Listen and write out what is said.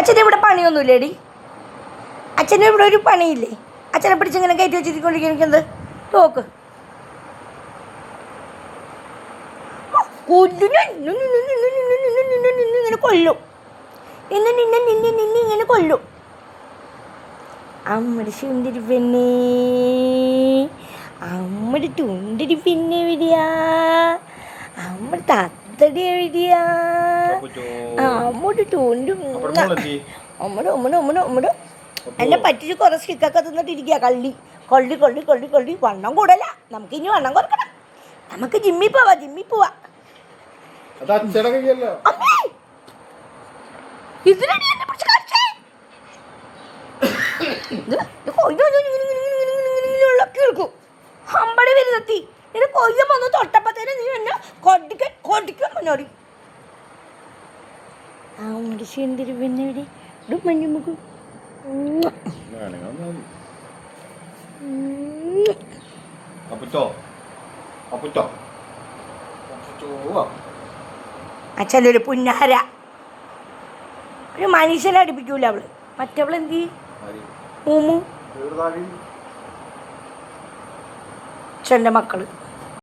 അച്ഛൻ്റെ ഇവിടെ പണിയൊന്നുമില്ലേടി? അച്ഛൻ്റെ ഇവിടെ ഒരു പണിയില്ലേ? അച്ഛനെ പിടിച്ചിങ്ങനെ കയറ്റി വെച്ചിരിക്കൊണ്ടിരിക്കും. എനിക്കെന്ത് നോക്ക് ഇങ്ങനെ കൊല്ലും. ഇങ്ങനെ കൊല്ലും. അമ്മയുടെ ചുണ്ടിരി പെണ്ണേ, അമ്മയുടെ തുണ്ടിരി പിന്നെ എവിടെയാ? അമ്മയുടെ തത്തടി എവിടെയാ? അമ്മയുടെ തുണ്ട് അമ്മയുടെ എന്നെ പറ്റിച്ച് കുറേ സ്റ്റിക്കൊക്കെ തിന്നിട്ടിരിക്കുക. കൊള്ളി വണ്ണം കൂടല. നമുക്ക് ഇനി വണ്ണം കുറക്കണം. നമുക്ക് ജിമ്മിൽ പോവാ. ഇതിലടി എന്നെ പിടിച്ച് കാണിച്ചേ. കേൾക്കും അമ്പടി വരുന്നെത്തി. എന്നെ കൊയ്യം വന്ന് തൊട്ടപ്പത്തേനെ നീ എന്നെ കൊടിക്കാൻ മുന്നോടി. അമ്മയുടെ ശുണ്ടിരി പിന്നെ മഞ്ഞുമുക്ക് അച്ഛനൊരു പുന്നാര. ഒരു മനുഷ്യനെ അടുപ്പിക്കൂല അവള്. മറ്റവള് എന്ത് മൂമു അച്ഛൻ്റെ മക്കള്.